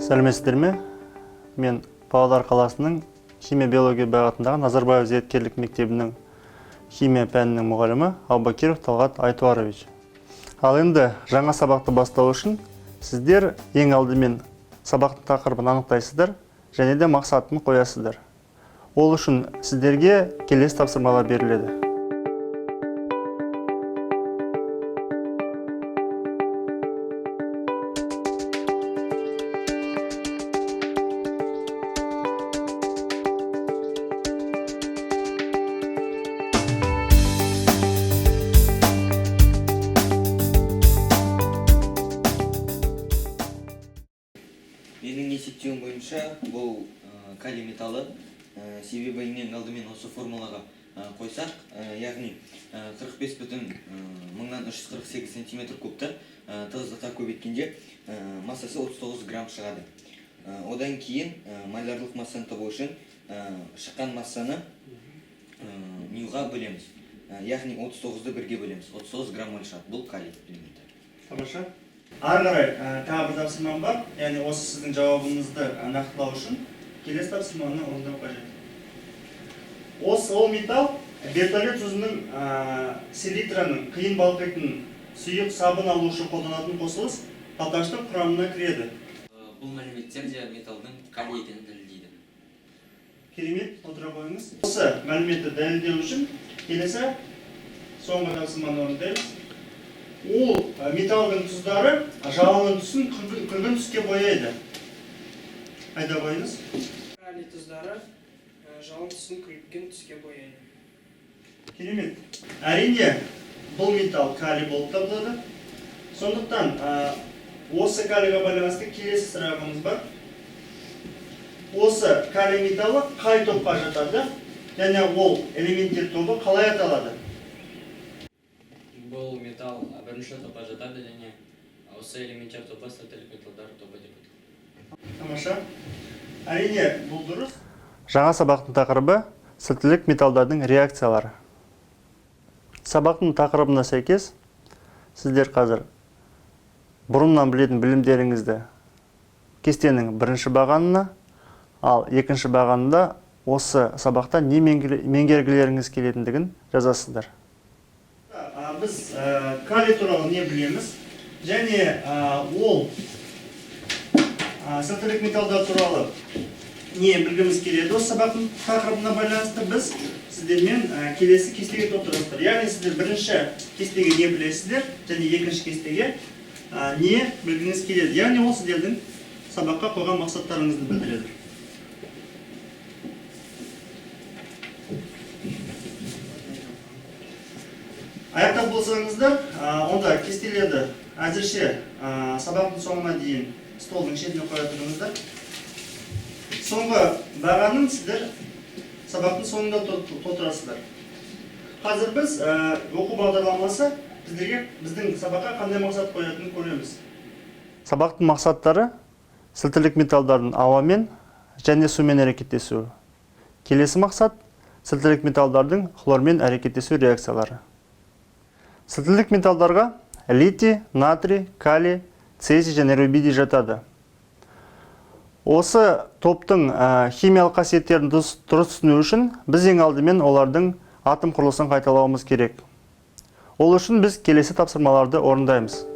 Сәлеметсіздер ме? Мен Павлодар қаласының химия биология бағытындағы Назарбаев зияткерлік мектебінің химия пәнінің мұғалімі Абубакиров Талғат Айтуарович. Ал енді жаңа сабақты бастау үшін сіздер ең алдымен сабақтың тақырыбын анықтайсыздар және де мақсатын қоясыздар. Ол үшін сіздерге келесі тапсырмалар беріледі. Менің есептеуім бойынша бұл калий металы, себебі ең алдымен осы формулаға қойсақ, яғни 45,348 см кубты тығыздыққа көбейткенде массасы 39 грамм шығады. Одан кейін молярлық массаны табу үшін шыққан массаны ньюға бөлеміз. Яғни 39-ды бірге бөлеміз. 39 грамм мол шығады. Бұл калий элементі. Тамаша. Ары қарай тағы бір тапсырмам бар, яғни осы сіздің жауабыңызды нақтылау үшін келесі тапсырманы орындау қажет. Ол металл бертолет тұзының селитраның қиын балқитын сұйық сабын алу үшін қолданатын қосылыс қалқаштың құрамына кіреді. Бұл мәліметтер де металдың калий екенін дәлелдейді. Керемет, отыра қойыңыз. Осы мәліметті дәлелдеу үшін келесі соңғы тапсырманы орындаймыз. Ол металдың тұздары жалынның түсін күлгін түске бояйды. Айда қойыңыз. Калий тұздары жалын түсін күлгін түске бояйды. Керемет. Әрине, бұл металл калий болып табылады. Сондықтан осы калийға байланысты келесі сұрағымыз бар. Осы калий металы қай топқа жатады? Және ол элементтер тобы қалай аталады? Бұл металл бірінші топқа жатады және осы элементтер тобы сілтілік металдар тобы деп аталады. Тамаша. Әрине, бұл дұрыс. Жаңа сабақтың тақырыбы сілтілік металдардың реакциялары. Сабақтың тақырыбына сәйкес сіздер қазір бұрыннан білетін білімдеріңізді кестенің бірінші бағанына, ал екінші бағанында осы сабақта не меңгергілеріңіз келетіндігін жазасыздар. Біз калий туралы не білеміз, және ол сілтілік металдар туралы не білгіміз келеді. Осы сабақтың тақырыбына байланысты біз сіздермен келесі кестеге тоқтырастыр. Яғни сіздер бірінші кестеге не білесіздер, және екінші кестеге не білгіңіз келеді. Яғни ол сіздердің сабаққа қойған мақсаттарыңызды білдіреді. Аяқтап болсаңыздар, онда кестелерді әзірше сабақтың соңына дейін столдың шетіне қоя тұрыңыздар. Соңғы бағанын сіздер сабақтың соңында толтырасыздар. Қазір біз оқу бағдарламасы біздің сабаққа қандай мақсат қоятынын көреміз. Сабақтың мақсаттары сілтілік металдардың ауамен және сумен әрекеттесуі. Келесі мақсат сілтілік металдардың хлормен әрекеттесу реакциялары. Сілтілік металдарға литий, натрий, калий, цезий және рубидий жатады. Осы топтың химиялық қасиеттерін дұрыс түсіну үшін біз ең алдымен олардың атом құрылысын қайталауымыз керек. Ол үшін біз келесі тапсырмаларды орындаймыз.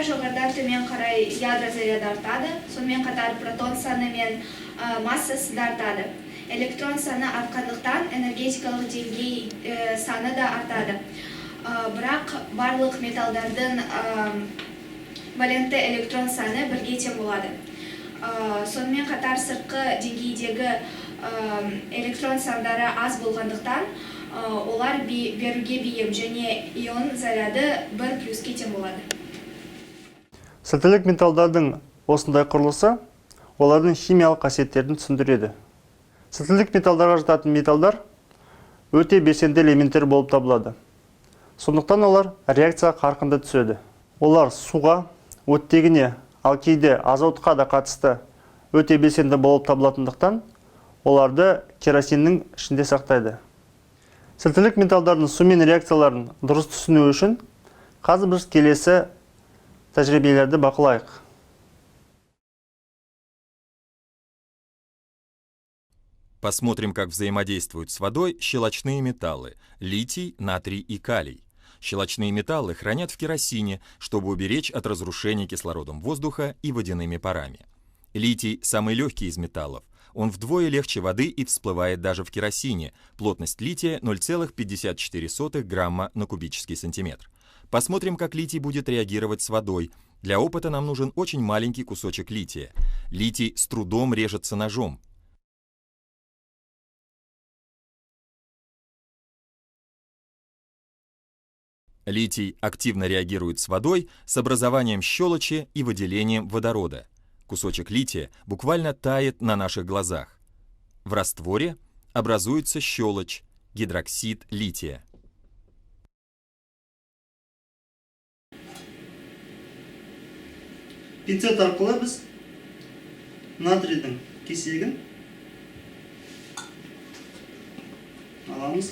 жоғарыдан төмен қарай ядро заряды артады, сонымен қатар протон саны мен массасы да артады. Электрон саны артқандықтан энергетикалық деңгей саны да артады. Бірақ барлық металдардың валентті электрон саны бірге тең болады. Сонымен қатар сыртқы деңгейдегі электрон сандары аз болғандықтан олар беруге бейім және ион заряды 1 плюске тең болады. Сілтілік металдардың осындай құрылысы олардың химиялық қасиеттерін түсіндіреді. Сілтілік металдарға жататын металдар өте белсенді элементтер болып табылады. Сондықтан олар реакция қарқынды түседі. Олар суға, оттегіне, ал кейде азотқа да қатысты өте белсенді болып табылатындықтан оларды керосиннің ішінде сақтайды. Сілтілік металдардың сумен реакцияларын дұрыс түсіну үшін қазір біз келесі тәжірибелерді бақылайық. Посмотрим, как взаимодействуют с водой щелочные металлы – литий, натрий и калий. Щелочные металлы хранят в керосине, чтобы уберечь от разрушения кислородом воздуха и водяными парами. Литий – самый легкий из металлов. Он вдвое легче воды и всплывает даже в керосине. Плотность лития 0,54 грамма на кубический сантиметр. Посмотрим, как литий будет реагировать с водой. Для опыта нам нужен очень маленький кусочек лития. Литий с трудом режется ножом. Литий активно реагирует с водой с образованием щелочи и выделением водорода. Кусочек лития буквально тает на наших глазах. В растворе образуется щелочь, гидроксид лития. Пинцет арқылы біз натрийдің кесегін аламыз.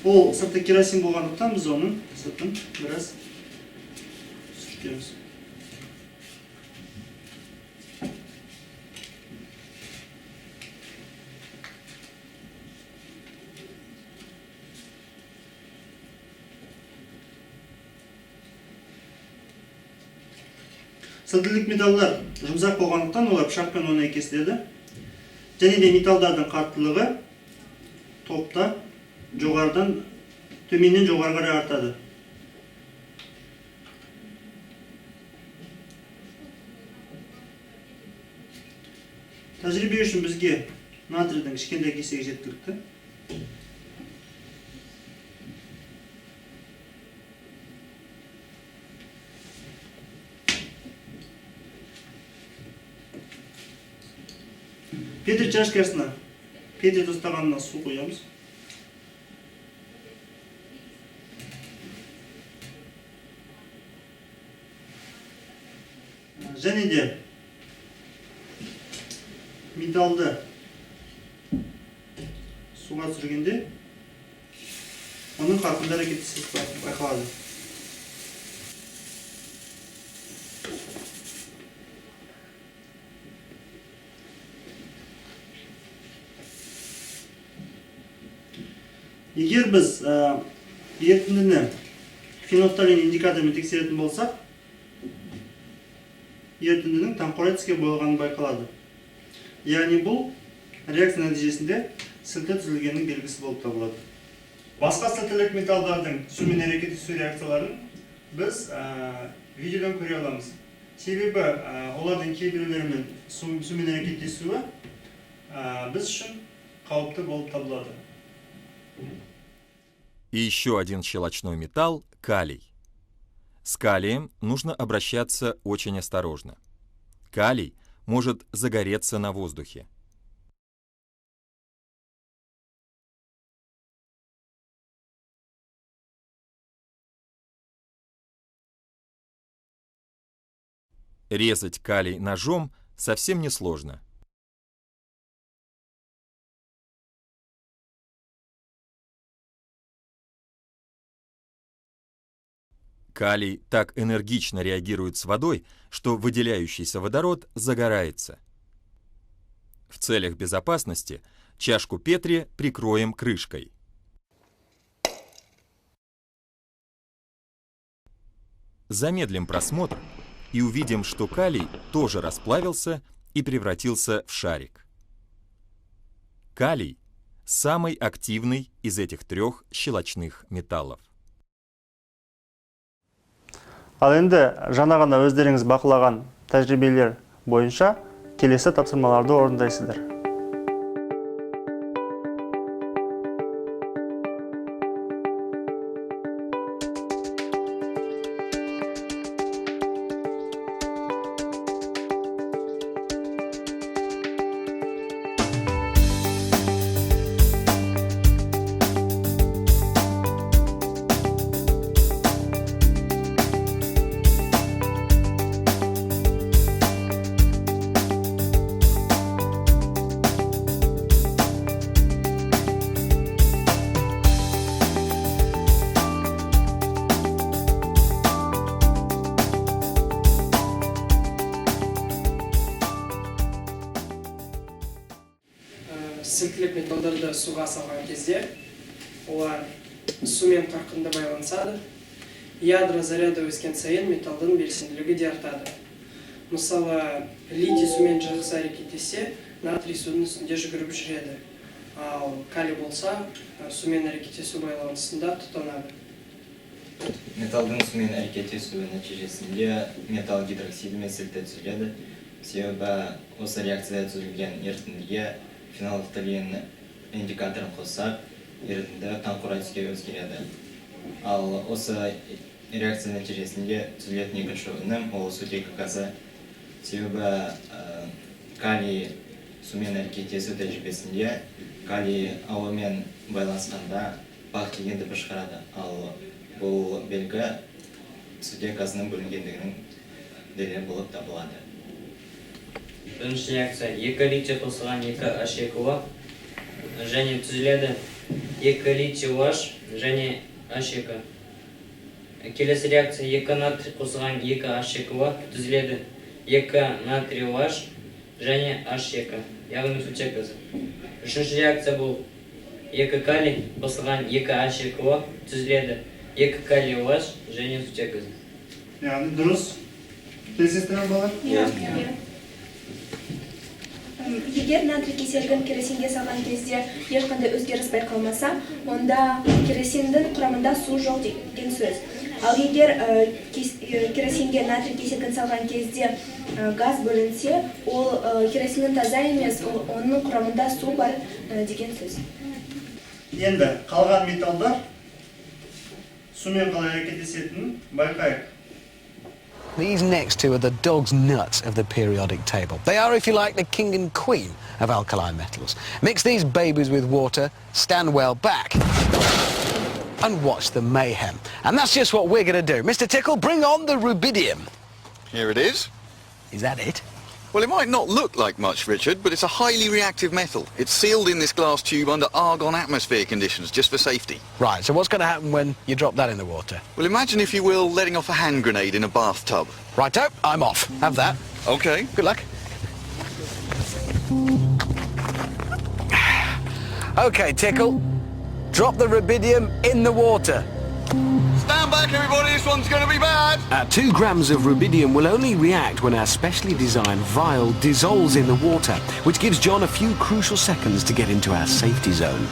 Ол сырты керосин болғандықтан біз оның сыртын біраз сүртеміз. Сілтілік металдар жұмсақ болғандықтан олар пышақпен оңай кесіледі. Және де металдардың қаттылығы топта жоғарыдан төменнен жоғарыға қарай артады. Тәжірибе үшін бізге натрийдің кішкентай кесегі жеткілікті. Петри чашкасына петри тостағанына су қоямыз. Және де металды суға түсіргенде оның қарқынды әрекеті байқалады. Егер біз ерітіндіні фенофталин индикаторымен тексеретін болсақ, ерітіндінің таңқурай түске боялғаны байқалады. Яғни бұл реакция нәтижесінде сілті түзілгеннің белгісі болып табылады. Басқа сілтілік металдардың сумен әрекеттесу реакцияларын біз видеодан көре аламыз. Себебі олардың кейбіреулерімен сумен әрекеттесуі біз үшін қауіпті болып табылады. И еще один щелочной металл – калий. С калием нужно обращаться очень осторожно. Калий может загореться на воздухе. Резать калий ножом совсем несложно. Калий так энергично реагирует с водой, что выделяющийся водород загорается. В целях безопасности чашку Петри прикроем крышкой. Замедлим просмотр и увидим, что калий тоже расплавился и превратился в шарик. Калий – самый активный из этих трех щелочных металлов. Ал енді жаңа ғана өздеріңіз бақылаған тәжірибелер бойынша келесі тапсырмаларды орындайсыздар. Сілкілік металдарды суға салған кезде олар сумен қарқынды байланысады. Ядро заряды өскен сайын металдың белсенділігі де артады. Мысалы, литий сумен жақсы әрекеттесе, натрий судың үстінде жүгіріп жүреді. Ал калий болса, сумен әрекеттесу байланысында тұтанады. Металдың сумен әрекеттесуі нәтижесінде металл гидроксидімен сілті түзіледі. Себебі осы реакцияда түзілген ерітіндіге фенолфталин индикаторын қоссақ, ерітінді таңқурай түске өзгереді. Ал осы реакция нәтижесінде түзілетін екінші өнім ол сутек газы. Себебі калий сумен әрекеттесу тәжірибесінде калий ауамен байланысқанда бақ деген дыбыс шығарады. Ал бұл белгі сутек газының бөлінгендігінің дәлелі болып табылады. Бірінші реакция 2 литий қосылған 2 H2O және түзіледі 2 литий OH және H2. Келесі реакция 2 натрий қосылған 2 H2O түзіледі 2 натрий OH және H2, яғни сутек газы. Үшінші реакция бұл 2 калий қосылған 2 H2O түзіледі 2 калий OH және сутек газы. Яғни дұрыс. Келесіздер болар? Егер натрий кеселгін керосинге салған кезде ешқандай өзгеріс байқалмаса, онда керосиндің құрамында су жоқ деген сөз. Ал егер керосинге натрий кеселгін салған кезде газ бөлінсе, ол керосиннің таза емес, оның құрамында су бар деген сөз. Енді қалған металдар сумен қалай әрекеттесетінін байқайық. These next two are the dog's nuts of the periodic table. They are, if you like, the king and queen of alkali metals. Mix these babies with water, stand well back, and watch the mayhem. And that's just what we're going to do. Mr. Tickle, bring on the rubidium. Here it is. Is that it? Well, it might not look like much, Richard, but it's a highly reactive metal. It's sealed in this glass tube under argon atmosphere conditions, just for safety. Right, so what's going to happen when you drop that in the water? Well, imagine, if you will, letting off a hand grenade in a bathtub. Righto, I'm off. Have that. Okay. Good luck. Okay, Tickle. Drop the rubidium in the water. Stand back, everybody. This one's going to be bad. 2 grams of rubidium will only react when our specially designed vial dissolves in the water, which gives John a few crucial seconds to get into our safety zone.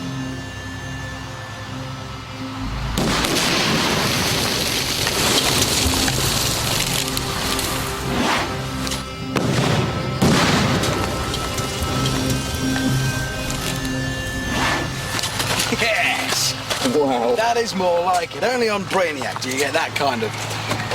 Yes! Wow. That is more like it. Only on Brainiac do you get that kind of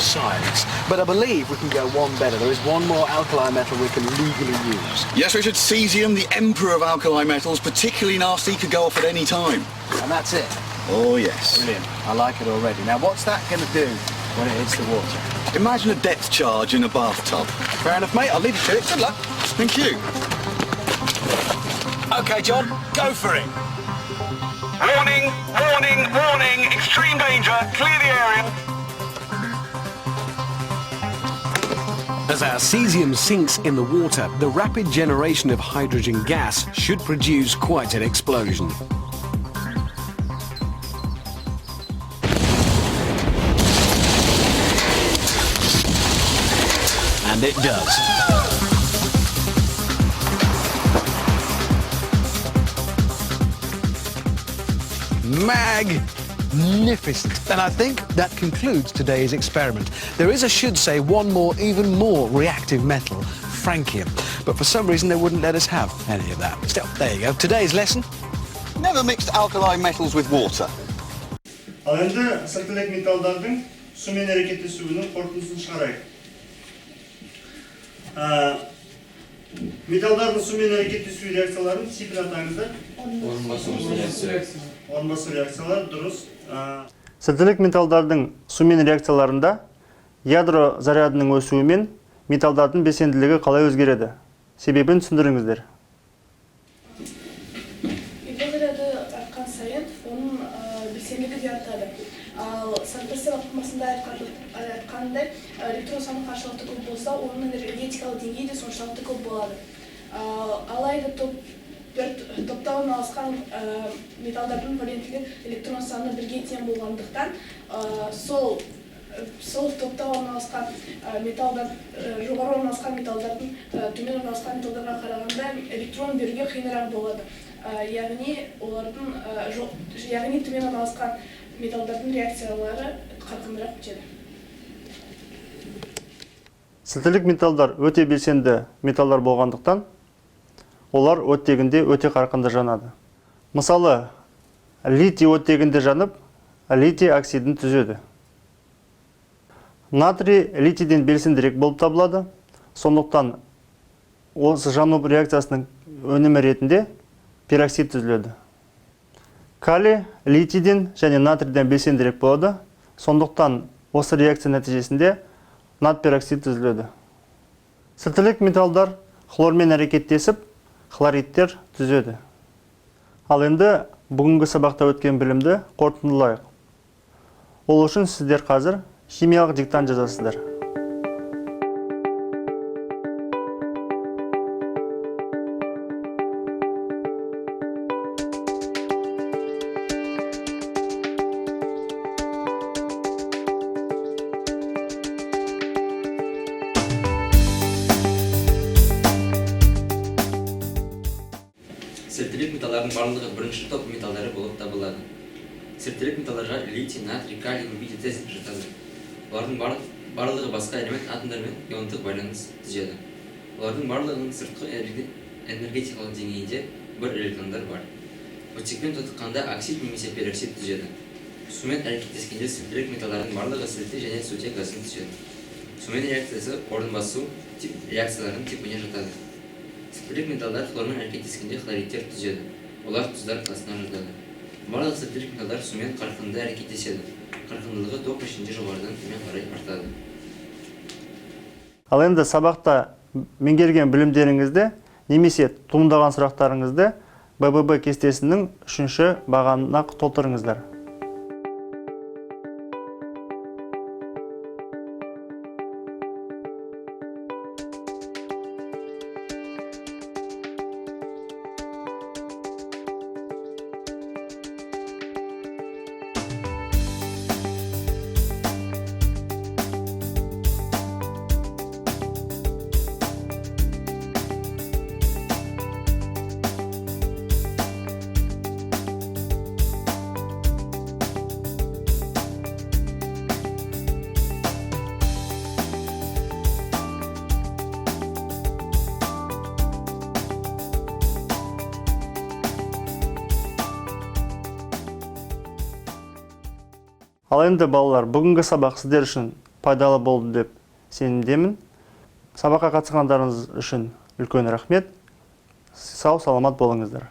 science. But I believe we can go one better. There is one more alkali metal we can legally use. Yes, Richard, cesium, the emperor of alkali metals, particularly nasty, could go off at any time. And that's it. Oh, yes. Brilliant. I like it already. Now, what's that going to do when it hits the water? Imagine a depth charge in a bathtub. Fair enough, mate. I'll leave you to it. Good luck. Thank you. Okay, John. Go for it. Warning, warning, warning, extreme danger, clear the area. As our cesium sinks in the water, the rapid generation of hydrogen gas should produce quite an explosion. And it does. Magnificent. And I think that concludes today's experiment. There is, I should say, one more, even more reactive metal francium, but for some reason they wouldn't let us have any of that. Still, there you go. Today's lesson. Never mixed alkali metals with water. Ал енді сілтілік металдардың сумен әрекеттесуінің қорытындысын шығарайық. Металдардың сумен әрекеттесу реакцияларын типін атаңыздар. Орынбасу реакциялар, дұрыс. Сілтілік металдардың сумен реакцияларында ядро зарядының өсуімен металдардың белсенділігі қалай өзгереді? Себебін түсіндіріңіздер. Ядро заряды артқан сайын оның белсенділігі де артады. Ал Сан-Петербург атмосферасында айтқандай электрон саны қаншалықты көп болса, оның энергетикалық деңгейі де соншалықты көп болады. Алайда топта орналасқан металдардың валенттілігі электрон саны бірге тең болғандықтан, сол топта орналасқан металдар, жоғары орналасқан металдардың төмен орналасқан металдарға қарағанда электрон беруге қиынырақ болады. Яғни төмен орналасқан металдардың реакциялары қарқындырақ өтеді. Сілтілік металдар өте белсенді металдар болғандықтан, олар оттегінде өте қарқынды жанады. Мысалы, литий оттегінде жанып, литий оксидін түзеді. Натрий литийден белсендірек болып табылады, сондықтан осы жану реакциясының өнімі ретінде пероксид түзіледі. Калий литийден және натрийден белсендірек болады, сондықтан осы реакция нәтижесінде натпероксид түзіледі. Сілтілік металдар хлормен әрекеттесіп, хлоридтер түзеді. Ал енді бүгінгі сабақта өткен білімді қорытындылайық. Ол үшін сіздер қазір химиялық диктант жазасыздар. Сілтілік металлардың барлығы бірінші топ металдары болып табылады. Сілтілік металларға литий, натрий, калий, рубидий, цезий жатады. Олардың барлығы басқа элемент атомдарымен иондық байланыс түзеді. Олардың барлығының сыртқы энергетикалық деңгейінде бір электрондар бар. Оттекпен тотыққанда оксид немесе пероксид түзеді. Сумен әрекеттескенде сілтілік металлардың барлығы сілті және сутек газын түзеді. Сумен реакциясы орынбасу реакцияларының типіне жатады. Сілтілік металдар хлормен әрекеттескенде хлоридтер түзеді. Олар тұздар класына жатады. Барлық сілтілік металдар сумен қарқынды әрекеттеседі. Қарқындылығы ток ішінде жоғарыдан төмен қарай артады. Ал енді сабақта меңгерген білімдеріңізді немесе туындаған сұрақтарыңызды БББ кестесінің 3-ші бағанына толтырыңыздар. Ал енді балалар, бүгінгі сабақ сіздер үшін пайдалы болды деп сенімдемін. Сабаққа қатысқандарыңыз үшін үлкен рахмет. Сау, саламат болыңыздар.